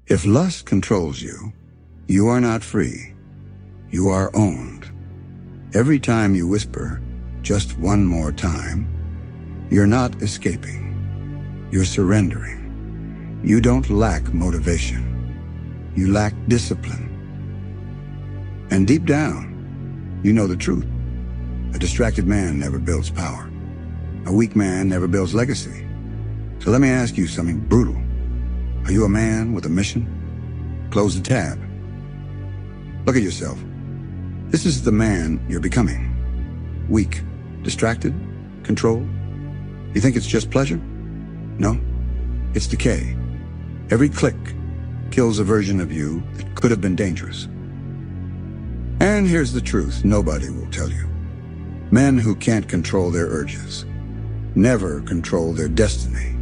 If lust controls you, you are not free. You are owned. Every time you whisper, just one more time, you're not escaping. You're surrendering. You don't lack motivation. You lack discipline. And deep down, you know the truth. A distracted man never builds power. A weak man never builds legacy. So let me ask you something brutal. Are you a man with a mission? Close the tab. Look at yourself. This is the man you're becoming. Weak, distracted, controlled. You think it's just pleasure? No, it's decay. Every click kills a version of you that could have been dangerous. And here's the truth nobody will tell you. Men who can't control their urges never control their destiny.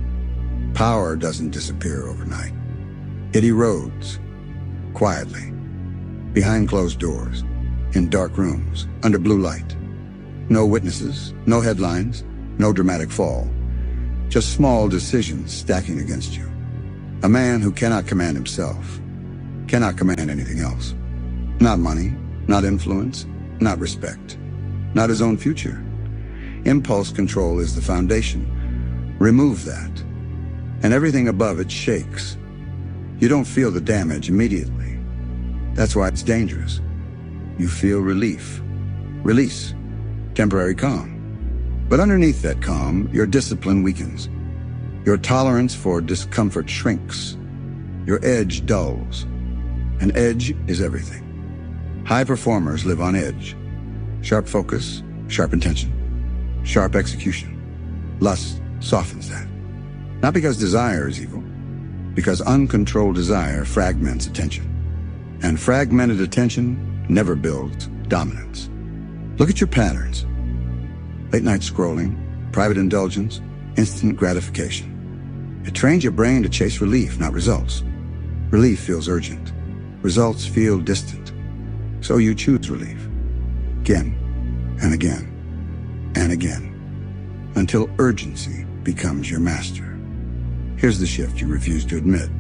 Power doesn't disappear overnight. It erodes, quietly, behind closed doors, in dark rooms, under blue light. No witnesses, no headlines, no dramatic fall. Just small decisions stacking against you. A man who cannot command himself, cannot command anything else. Not money, not influence, not respect, not his own future. Impulse control is the foundation. Remove that, and everything above it shakes. You don't feel the damage immediately. That's why it's dangerous. You feel relief, release, temporary calm. But underneath that calm, your discipline weakens. Your tolerance for discomfort shrinks. Your edge dulls. And edge is everything. High performers live on edge. Sharp focus, sharp intention, sharp execution. Lust softens that. Not because desire is evil, because uncontrolled desire fragments attention. And fragmented attention never builds dominance. Look at your patterns. Late night scrolling, private indulgence, instant gratification. It trains your brain to chase relief, not results. Relief feels urgent. Results feel distant. So you choose relief. Again, and again, and again. Until urgency becomes your master. Here's the shift you refuse to admit.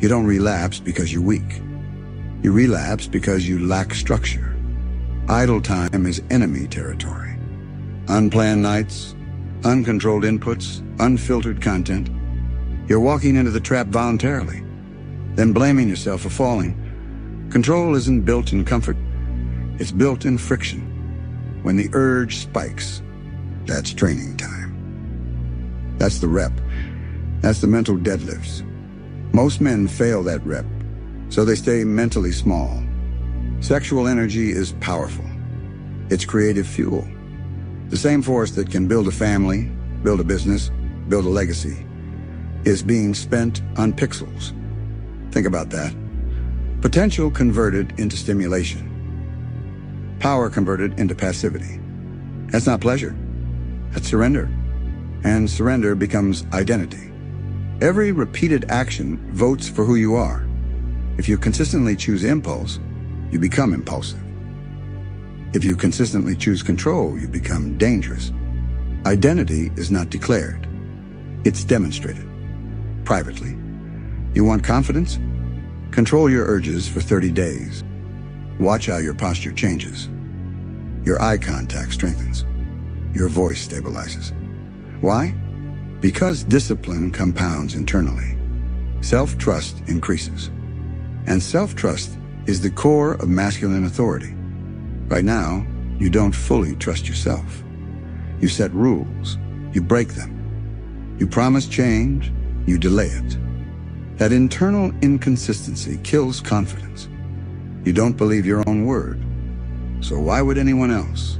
You don't relapse because you're weak. You relapse because you lack structure. Idle time is enemy territory. Unplanned nights, uncontrolled inputs, unfiltered content. You're walking into the trap voluntarily, then blaming yourself for falling. Control isn't built in comfort. It's built in friction. When the urge spikes, that's training time. That's the rep. That's the mental deadlifts. Most men fail that rep, so they stay mentally small. Sexual energy is powerful. It's creative fuel. The same force that can build a family, build a business, build a legacy, is being spent on pixels. Think about that. Potential converted into stimulation. Power converted into passivity. That's not pleasure. That's surrender. And surrender becomes identity. Every repeated action votes for who you are. If you consistently choose impulse, you become impulsive. If you consistently choose control, you become dangerous. Identity is not declared. It's demonstrated. Privately. You want confidence? Control your urges for 30 days. Watch how your posture changes. Your eye contact strengthens. Your voice stabilizes. Why? Because discipline compounds internally. Self-trust increases. And self-trust is the core of masculine authority. Right now, you don't fully trust yourself. You set rules. You break them. You promise change. You delay it. That internal inconsistency kills confidence. You don't believe your own word. So why would anyone else?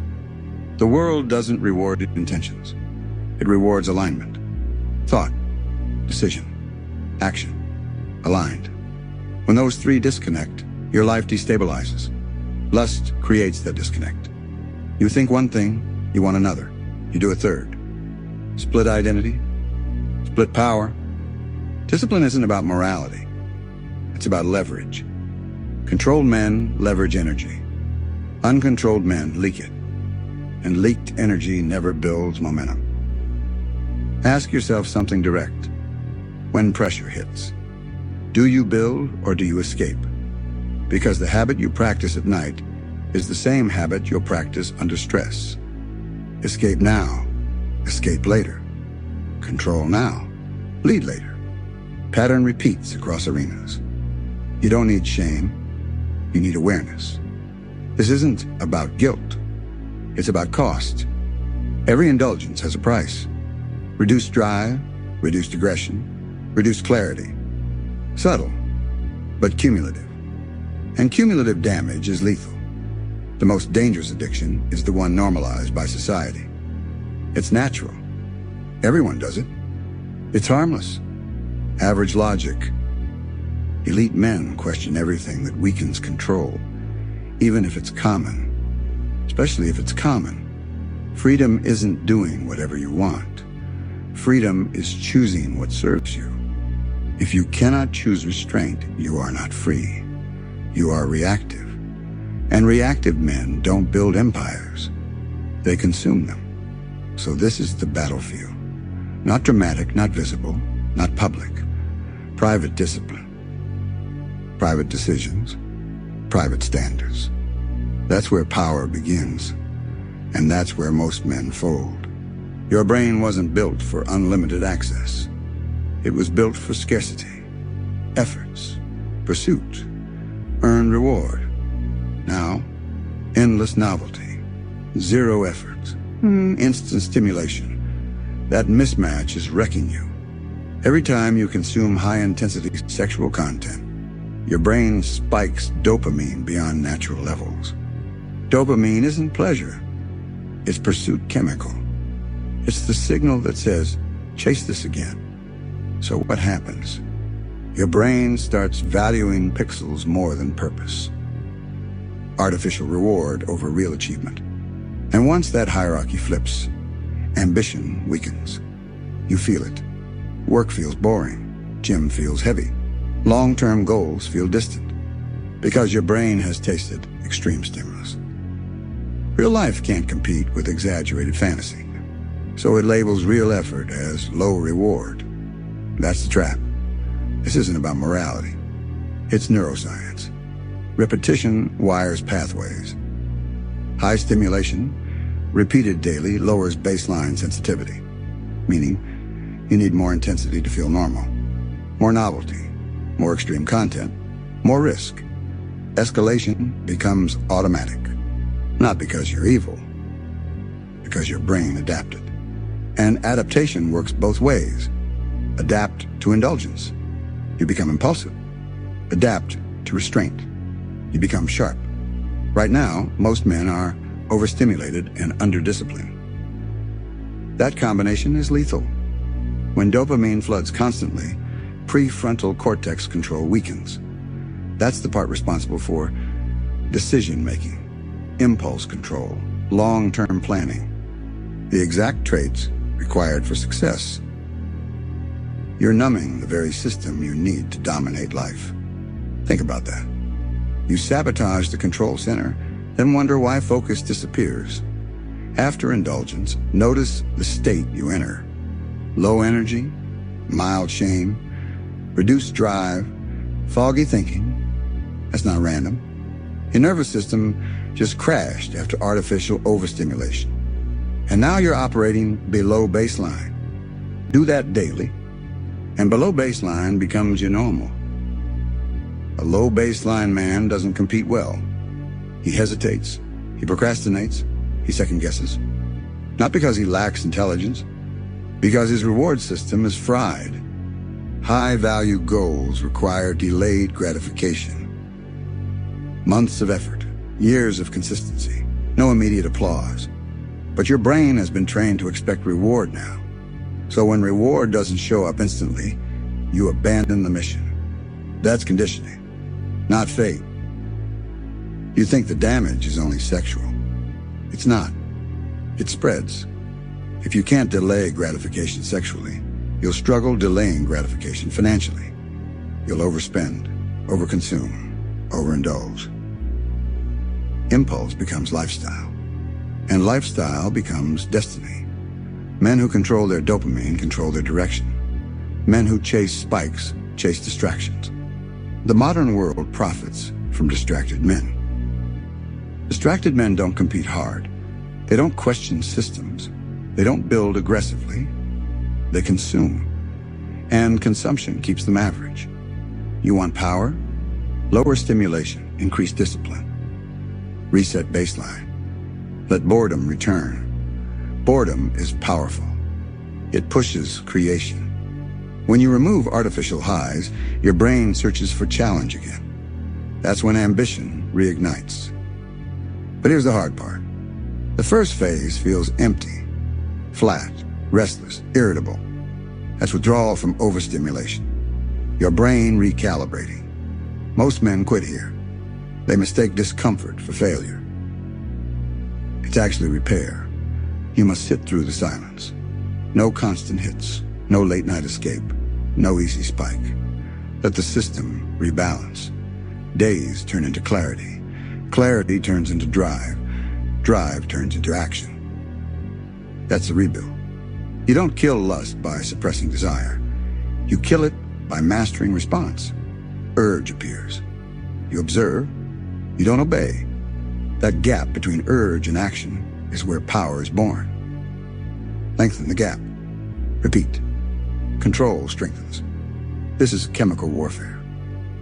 The world doesn't reward intentions. It rewards alignment. Thought, decision, action, aligned. When those three disconnect, your life destabilizes. Lust creates that disconnect. You think one thing, you want another. You do a third. Split identity, split power. Discipline isn't about morality. It's about leverage. Controlled men leverage energy. Uncontrolled men leak it. And leaked energy never builds momentum. Ask yourself something direct. When pressure hits, Do you build or do you escape? Because the habit you practice at night is the same habit you'll practice under stress. Escape now, escape later. Control now, lead later. Pattern repeats across arenas. You don't need shame, you need awareness. This isn't about guilt, it's about cost. Every indulgence has a price. Reduced drive, reduced aggression, reduced clarity. Subtle, but cumulative. And cumulative damage is lethal. The most dangerous addiction is the one normalized by society. It's natural. Everyone does it. It's harmless. Average logic. Elite men question everything that weakens control, even if it's common. Especially if it's common. Freedom isn't doing whatever you want. Freedom is choosing what serves you. If you cannot choose restraint, you are not free. You are reactive. And reactive men don't build empires. They consume them. So this is the battlefield. Not dramatic, not visible, not public. Private discipline. Private decisions. Private standards. That's where power begins. And that's where most men fold. Your brain wasn't built for unlimited access. It was built for scarcity, efforts, pursuit, earned reward. Now, endless novelty, zero effort, instant stimulation. That mismatch is wrecking you. Every time you consume high-intensity sexual content, your brain spikes dopamine beyond natural levels. Dopamine isn't pleasure. It's pursuit chemical. It's the signal that says, chase this again. So what happens? Your brain starts valuing pixels more than purpose. Artificial reward over real achievement. And once that hierarchy flips, ambition weakens. You feel it. Work feels boring. Gym feels heavy. Long-term goals feel distant. Because your brain has tasted extreme stimulus. Real life can't compete with exaggerated fantasy. So it labels real effort as low reward. That's the trap. This isn't about morality. It's neuroscience. Repetition wires pathways. High stimulation, repeated daily, lowers baseline sensitivity. Meaning, you need more intensity to feel normal. More novelty, more extreme content, more risk. Escalation becomes automatic. Not because you're evil, because your brain adapted. And adaptation works both ways. Adapt to indulgence. You become impulsive. Adapt to restraint. You become sharp. Right now, most men are overstimulated and underdisciplined. That combination is lethal. When dopamine floods constantly, prefrontal cortex control weakens. That's the part responsible for decision-making, impulse control, long-term planning. The exact traits required for success. You're numbing the very system you need to dominate life. Think about that. You sabotage the control center, then wonder why focus disappears. After indulgence, notice the state you enter. Low energy, mild shame, reduced drive, foggy thinking. That's not random. Your nervous system just crashed after artificial overstimulation. And now you're operating below baseline. Do that daily, and below baseline becomes your normal. A low baseline man doesn't compete well. He hesitates, he procrastinates, he second guesses. Not because he lacks intelligence, because his reward system is fried. High-value goals require delayed gratification. Months of effort, years of consistency, no immediate applause. But your brain has been trained to expect reward now. So when reward doesn't show up instantly, you abandon the mission. That's conditioning, not fate. You think the damage is only sexual. It's not. It spreads. If you can't delay gratification sexually, you'll struggle delaying gratification financially. You'll overspend, overconsume, overindulge. Impulse becomes lifestyle, and lifestyle becomes destiny. Men who control their dopamine control their direction. Men who chase spikes chase distractions. The modern world profits from distracted men. Distracted men don't compete hard. They don't question systems. They don't build aggressively. They consume. And consumption keeps them average. You want power? Lower stimulation, increase discipline. Reset baseline. Let boredom return. Boredom is powerful. It pushes creation. When you remove artificial highs, your brain searches for challenge again. That's when ambition reignites. But here's the hard part. The first phase feels empty, flat, restless, irritable. That's withdrawal from overstimulation. Your brain recalibrating. Most men quit here. They mistake discomfort for failure. It's actually repair. You must sit through the silence. No constant hits, no late night escape, no easy spike. Let the system rebalance. Days turn into clarity. Clarity turns into drive. Drive turns into action. That's the rebuild. You don't kill lust by suppressing desire. You kill it by mastering response. Urge appears. You observe. You don't obey. That gap between urge and action is where power is born. Lengthen the gap. Repeat. Control strengthens. This is chemical warfare.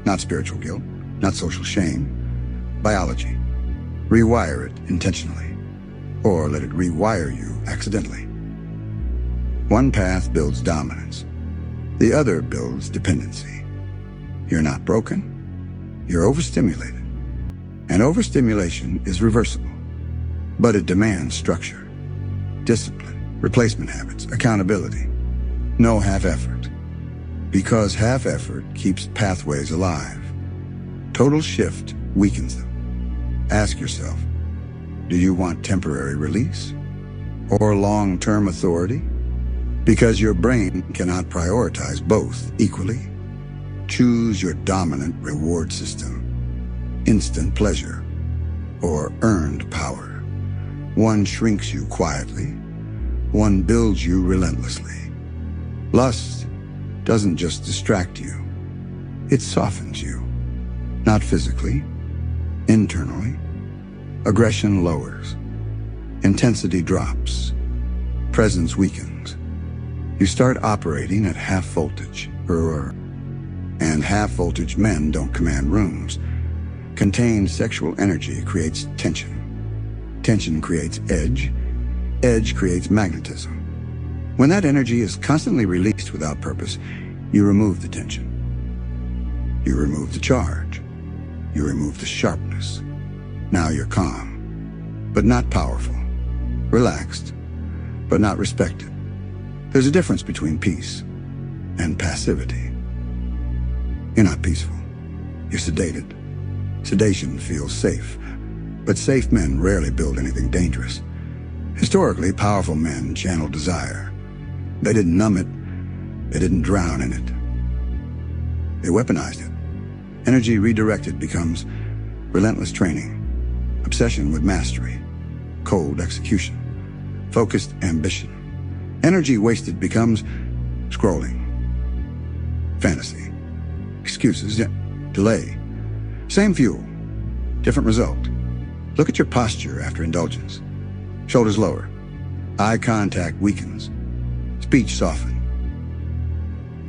Not spiritual guilt. Not social shame. Biology. Rewire it intentionally. Or let it rewire you accidentally. One path builds dominance. The other builds dependency. You're not broken. You're overstimulated. And overstimulation is reversible. But it demands structure, discipline, replacement habits, accountability. No half effort. Because half effort keeps pathways alive. Total shift weakens them. Ask yourself, do you want temporary release or long-term authority? Because your brain cannot prioritize both equally. Choose your dominant reward system. Instant pleasure or earned power. One shrinks you quietly. One builds you relentlessly. Lust doesn't just distract you. It softens you. Not physically, internally. Aggression lowers. Intensity drops. Presence weakens. You start operating at half voltage, and half voltage men don't command rooms. Contained sexual energy creates tension. Tension creates edge. Edge creates magnetism. When that energy is constantly released without purpose, you remove the tension. You remove the charge. You remove the sharpness. Now you're calm, but not powerful. Relaxed, but not respected. There's a difference between peace and passivity. You're not peaceful. You're sedated. Sedation feels safe, but safe men rarely build anything dangerous. Historically, powerful men channeled desire. They didn't numb it. They didn't drown in it. They weaponized it. Energy redirected becomes relentless training, obsession with mastery, cold execution, focused ambition. Energy wasted becomes scrolling, fantasy, excuses, delay. Same fuel, different result. Look at your posture after indulgence. Shoulders lower. Eye contact weakens. Speech softened.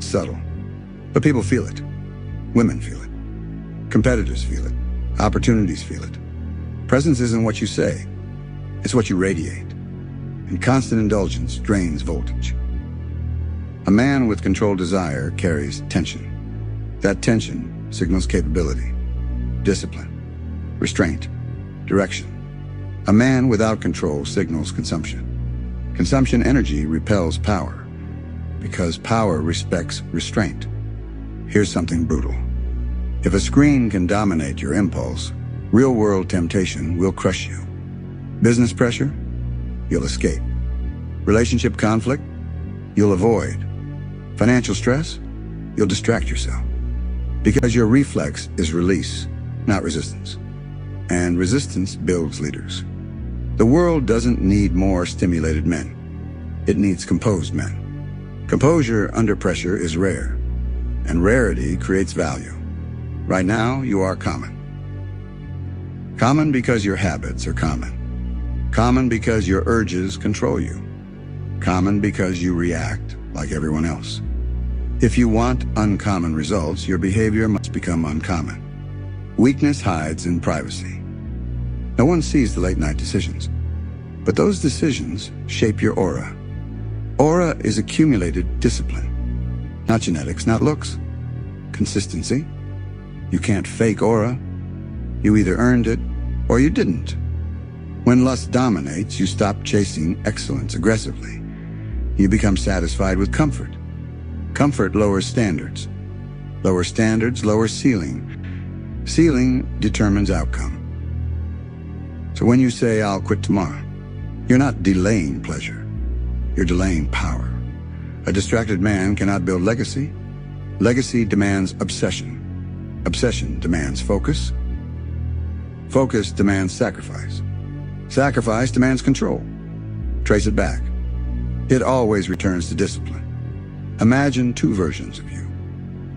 Subtle. But people feel it. Women feel it. Competitors feel it. Opportunities feel it. Presence isn't what you say. It's what you radiate. And constant indulgence drains voltage. A man with controlled desire carries tension. That tension signals capability, discipline, restraint, direction. A man without control signals consumption. Consumption energy repels power, because power respects restraint. Here's something brutal. If a screen can dominate your impulse, real-world temptation will crush you. Business pressure, you'll escape. Relationship conflict, you'll avoid. Financial stress, you'll distract yourself. Because your reflex is release, not resistance. And resistance builds leaders. The world doesn't need more stimulated men. It needs composed men. Composure under pressure is rare, and rarity creates value. Right now, you are common. Common because your habits are common. Common because your urges control you. Common because you react like everyone else. If you want uncommon results, your behavior must become uncommon. Weakness hides in privacy. No one sees the late-night decisions, but those decisions shape your aura. Aura is accumulated discipline. Not genetics, not looks. Consistency. You can't fake aura. You either earned it or you didn't. When lust dominates, you stop chasing excellence aggressively. You become satisfied with comfort. Comfort lowers standards. Lower standards, lower ceiling. Ceiling determines outcome. So when you say, "I'll quit tomorrow," you're not delaying pleasure. You're delaying power. A distracted man cannot build legacy. Legacy demands obsession. Obsession demands focus. Focus demands sacrifice. Sacrifice demands control. Trace it back. It always returns to discipline. Imagine two versions of you.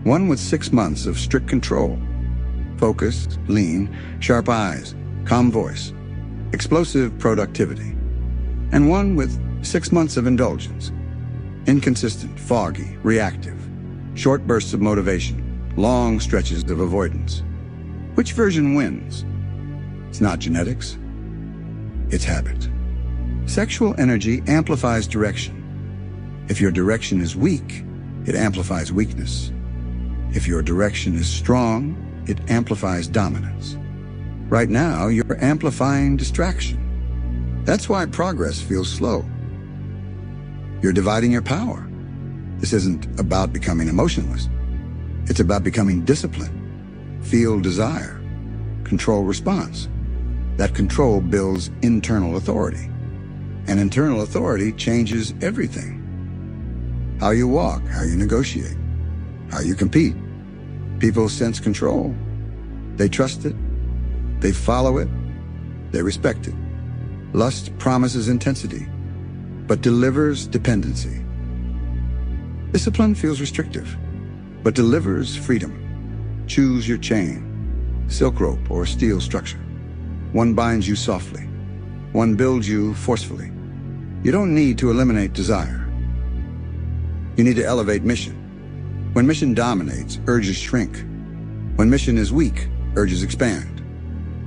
One with 6 months of strict control. Focus, lean, sharp eyes, calm voice, explosive productivity. And one with 6 months of indulgence. Inconsistent, foggy, reactive, short bursts of motivation, long stretches of avoidance. Which version wins? It's not genetics. It's habit. Sexual energy amplifies direction. If your direction is weak, it amplifies weakness. If your direction is strong, it amplifies dominance. Right now, you're amplifying distraction. That's why progress feels slow. You're dividing your power. This isn't about becoming emotionless. It's about becoming disciplined. Feel desire. Control response. That control builds internal authority. And internal authority changes everything. How you walk, how you negotiate, how you compete. People sense control. They trust it. They follow it. They respect it. Lust promises intensity, but delivers dependency. Discipline feels restrictive, but delivers freedom. Choose your chain, silk rope or steel structure. One binds you softly. One builds you forcefully. You don't need to eliminate desire. You need to elevate mission. When mission dominates, urges shrink. When mission is weak, urges expand.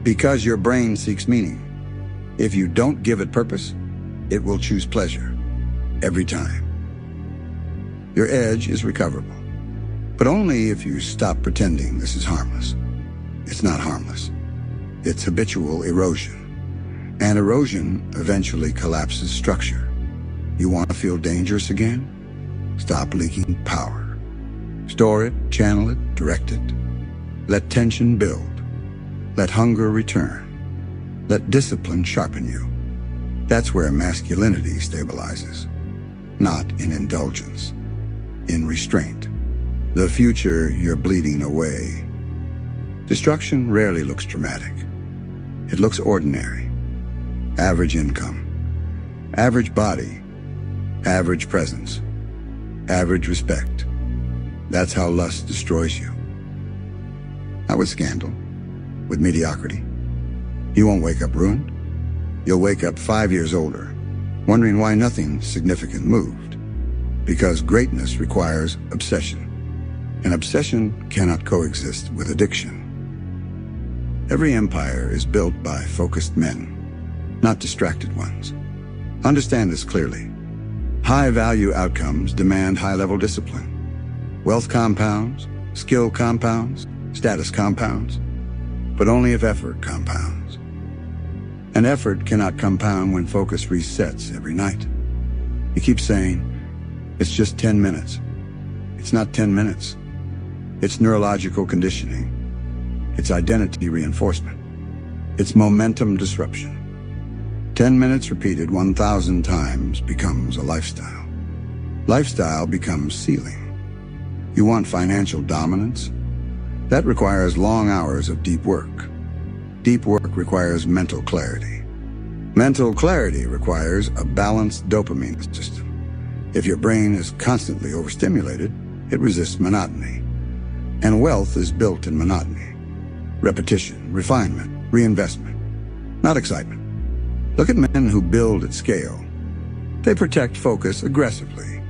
Because your brain seeks meaning. If you don't give it purpose, it will choose pleasure. Every time. Your edge is recoverable. But only if you stop pretending this is harmless. It's not harmless. It's habitual erosion. And erosion eventually collapses structure. You want to feel dangerous again? Stop leaking power. Store it, channel it, direct it. Let tension build. Let hunger return. Let discipline sharpen you. That's where masculinity stabilizes. Not in indulgence. In restraint. The future you're bleeding away. Destruction rarely looks dramatic. It looks ordinary. Average income. Average body. Average presence. Average respect. That's how lust destroys you. Not with scandal. With mediocrity. You won't wake up ruined. You'll wake up 5 years older, wondering why nothing significant moved. Because greatness requires obsession. And obsession cannot coexist with addiction. Every empire is built by focused men, not distracted ones. Understand this clearly. High-value outcomes demand high-level discipline. Wealth compounds, skill compounds, status compounds, but only if effort compounds. And effort cannot compound when focus resets every night. You keep saying, it's just 10 minutes. It's not 10 minutes. It's neurological conditioning. It's identity reinforcement. It's momentum disruption. 10 minutes repeated 1,000 times becomes a lifestyle. Lifestyle becomes ceiling. You want financial dominance? That requires long hours of deep work. Deep work requires mental clarity. Mental clarity requires a balanced dopamine system. If your brain is constantly overstimulated, it resists monotony. And wealth is built in monotony. Repetition, refinement, reinvestment, not excitement. Look at men who build at scale. They protect focus aggressively.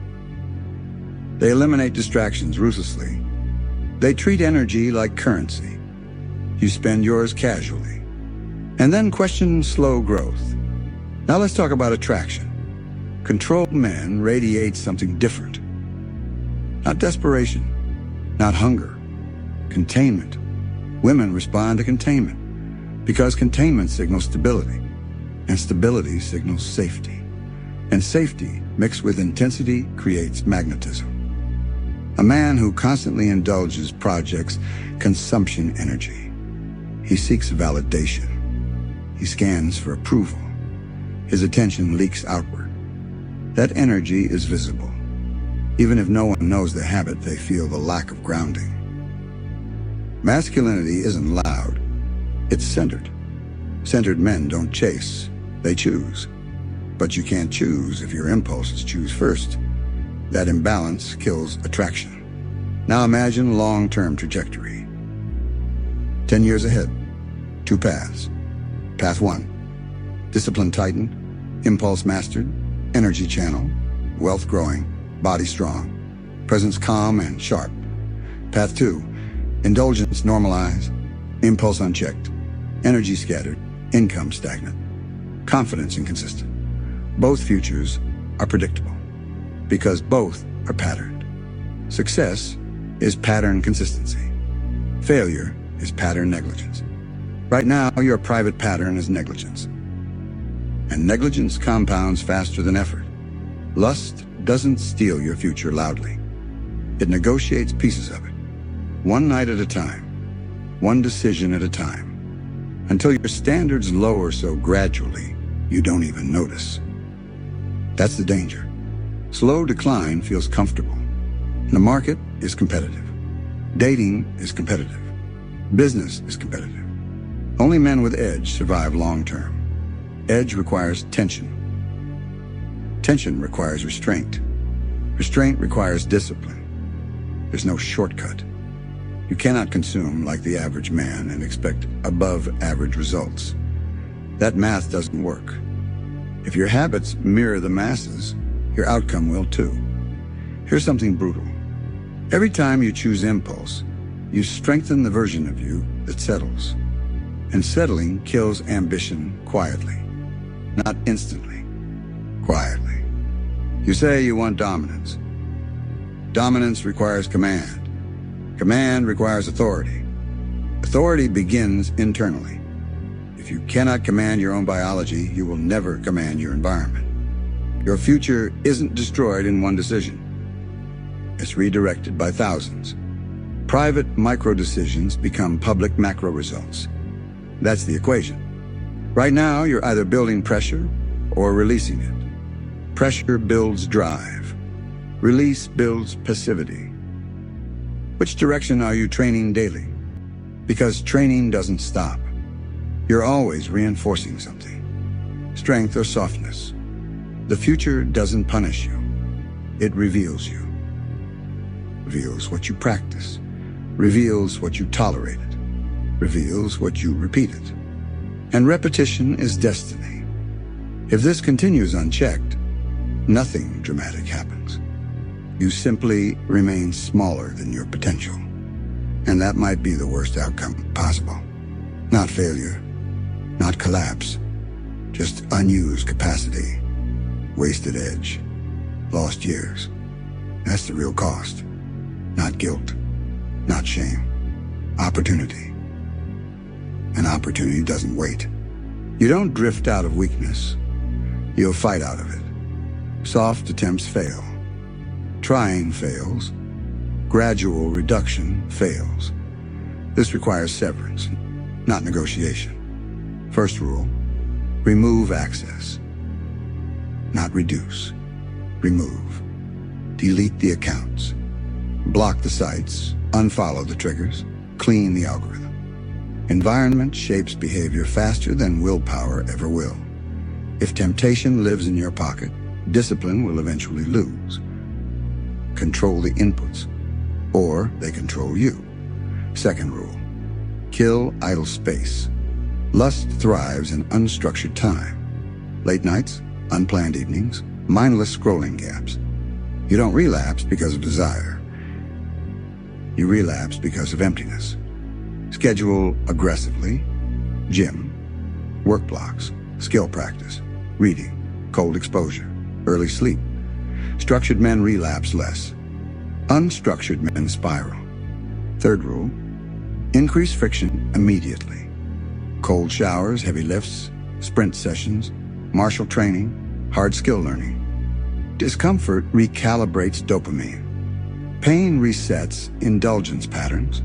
They eliminate distractions ruthlessly. They treat energy like currency. You spend yours casually. And then question slow growth. Now let's talk about attraction. Controlled men radiate something different. Not desperation, not hunger. Containment. Women respond to containment because containment signals stability, and stability signals safety. And safety, mixed with intensity, creates magnetism. A man who constantly indulges projects consumption energy. He seeks validation. He scans for approval. His attention leaks outward. That energy is visible. Even if no one knows the habit, they feel the lack of grounding. Masculinity isn't loud. It's centered. Centered men don't chase. They choose. But you can't choose if your impulses choose first. That imbalance kills attraction. Now imagine long-term trajectory. 10 years ahead. 2 paths. Path 1. Discipline tightened, impulse mastered, energy channel, wealth growing, body strong, presence calm and sharp. Path 2. Indulgence normalized, impulse unchecked, energy scattered, income stagnant, confidence inconsistent. Both futures are predictable because both are patterned. Success is pattern consistency. Failure is pattern negligence. Right now, your private pattern is negligence. And negligence compounds faster than effort. Lust doesn't steal your future loudly. It negotiates pieces of it. One night at a time, one decision at a time, until your standards lower so gradually you don't even notice. That's the danger. Slow decline feels comfortable. The market is competitive. Dating is competitive. Business is competitive. Only men with edge survive long-term. Edge requires tension. Tension requires restraint. Restraint requires discipline. There's no shortcut. You cannot consume like the average man and expect above-average results. That math doesn't work. If your habits mirror the masses, your outcome will too. Here's something brutal. Every time you choose impulse, you strengthen the version of you that settles. And settling kills ambition quietly. Not instantly. Quietly. You say you want dominance. Dominance requires command. Command requires authority. Authority begins internally. If you cannot command your own biology, you will never command your environment. Your future isn't destroyed in one decision. It's redirected by thousands. Private micro-decisions become public macro results. That's the equation. Right now, you're either building pressure or releasing it. Pressure builds drive. Release builds passivity. Which direction are you training daily? Because training doesn't stop. You're always reinforcing something. Strength or softness. The future doesn't punish you. It reveals you. Reveals what you practice. Reveals what you tolerated. Reveals what you repeated. And repetition is destiny. If this continues unchecked, nothing dramatic happens. You simply remain smaller than your potential. And that might be the worst outcome possible. Not failure, not collapse, just unused capacity, wasted edge, lost years. That's the real cost. Not guilt, not shame, opportunity. And opportunity doesn't wait. You don't drift out of weakness. You'll fight out of it. Soft attempts fail. Trying fails. Gradual reduction fails. This requires severance, not negotiation. First rule, remove access. Not reduce. Remove. Delete the accounts. Block the sites. Unfollow the triggers. Clean the algorithm. Environment shapes behavior faster than willpower ever will. If temptation lives in your pocket, discipline will eventually lose. Control the inputs, or they control you. Second rule, kill idle space. Lust thrives in unstructured time. Late nights, unplanned evenings, mindless scrolling gaps. You don't relapse because of desire. You relapse because of emptiness. Schedule aggressively: gym, work blocks, skill practice, reading, cold exposure, early sleep. Structured men relapse less. Unstructured men spiral. Third rule, increase friction immediately. Cold showers, heavy lifts, sprint sessions, martial training, hard skill learning. Discomfort recalibrates dopamine. Pain resets indulgence patterns.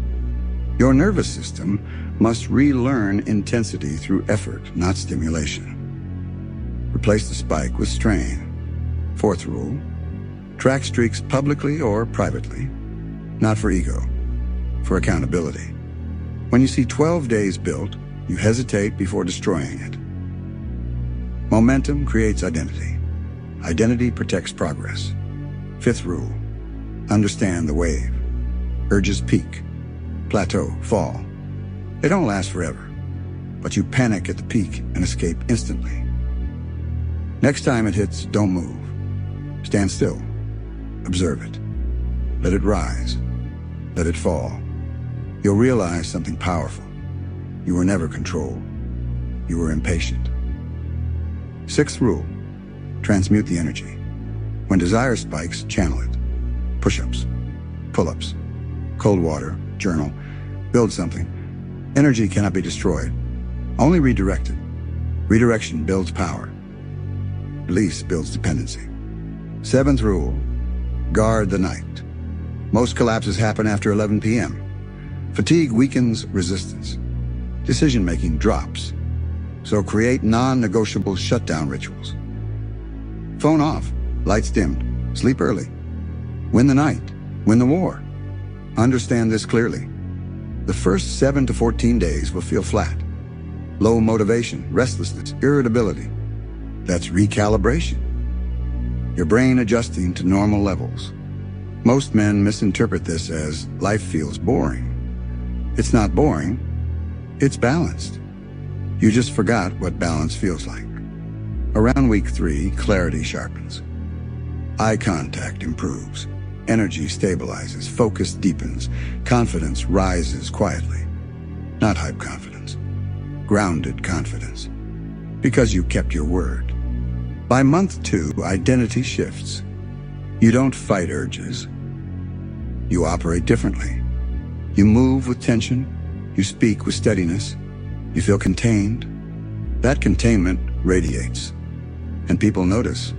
Your nervous system must relearn intensity through effort, not stimulation. Replace the spike with strain. Fourth rule, track streaks publicly or privately, not for ego, for accountability. When you see 12 days built, you hesitate before destroying it. Momentum creates identity. Identity protects progress. Fifth rule, understand the wave. Urges peak, plateau, fall. They don't last forever, but you panic at the peak and escape instantly. Next time it hits, don't move. Stand still. Observe it. Let it rise. Let it fall. You'll realize something powerful. You were never controlled. You were impatient. Sixth rule, transmute the energy. When desire spikes, channel it. Push-ups, pull-ups, cold water, journal, build something. Energy cannot be destroyed, only redirected. Redirection builds power. Release builds dependency. Seventh rule, guard the night. Most collapses happen after 11 p.m. Fatigue weakens resistance. Decision-making drops. So create non-negotiable shutdown rituals. Phone off, lights dimmed, sleep early. Win the night, win the war. Understand this clearly. The first 7 to 14 days will feel flat. Low motivation, restlessness, irritability. That's recalibration. Your brain adjusting to normal levels. Most men misinterpret this as life feels boring. It's not boring, it's balanced. You just forgot what balance feels like. Around week 3, clarity sharpens. Eye contact improves. Energy stabilizes. Focus deepens. Confidence rises quietly. Not hype confidence. Grounded confidence. Because you kept your word. By month 2, identity shifts. You don't fight urges. You operate differently. You move with tension. You speak with steadiness. You feel contained. That containment radiates. And people notice.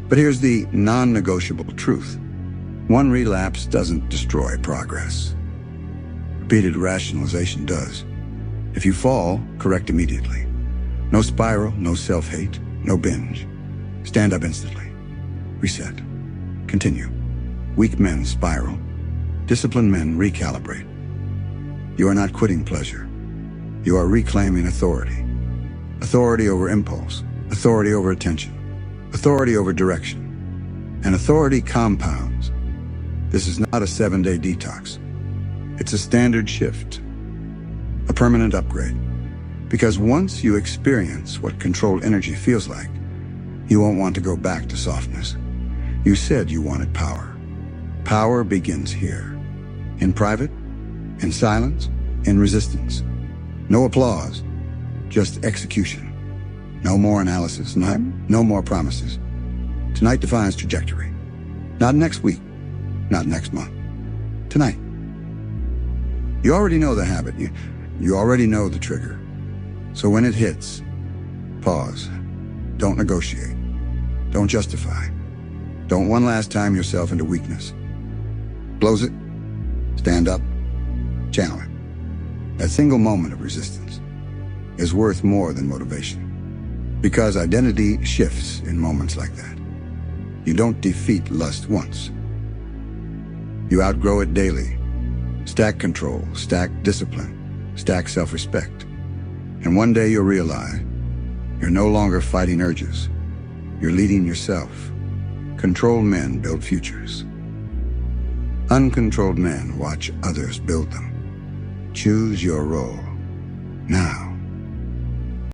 But here's the non-negotiable truth. One relapse doesn't destroy progress. Repeated rationalization does. If you fall, correct immediately. No spiral, no self-hate, no binge. Stand up instantly. Reset. Continue. Weak men spiral. Disciplined men recalibrate. You are not quitting pleasure. You are reclaiming authority. Authority over impulse. Authority over attention. Authority over direction. And authority compounds. This is not a 7-day detox. It's a standard shift. A permanent upgrade. Because once you experience what controlled energy feels like, you won't want to go back to softness. You said you wanted power. Power begins here. In private, in silence, in resistance. No applause, just execution. No more analysis, no more promises. Tonight defines trajectory. Not next week, not next month. Tonight. You already know the habit. You already know the trigger. So when it hits, pause. Don't negotiate. Don't justify. Don't one last time yourself into weakness. Close it. Stand up. Channel it. That single moment of resistance is worth more than motivation. Because identity shifts in moments like that. You don't defeat lust once. You outgrow it daily. Stack control, stack discipline, stack self-respect. And one day you'll realize you're no longer fighting urges. You're leading yourself. Controlled men build futures. Uncontrolled men watch others build them. Choose your role. Now.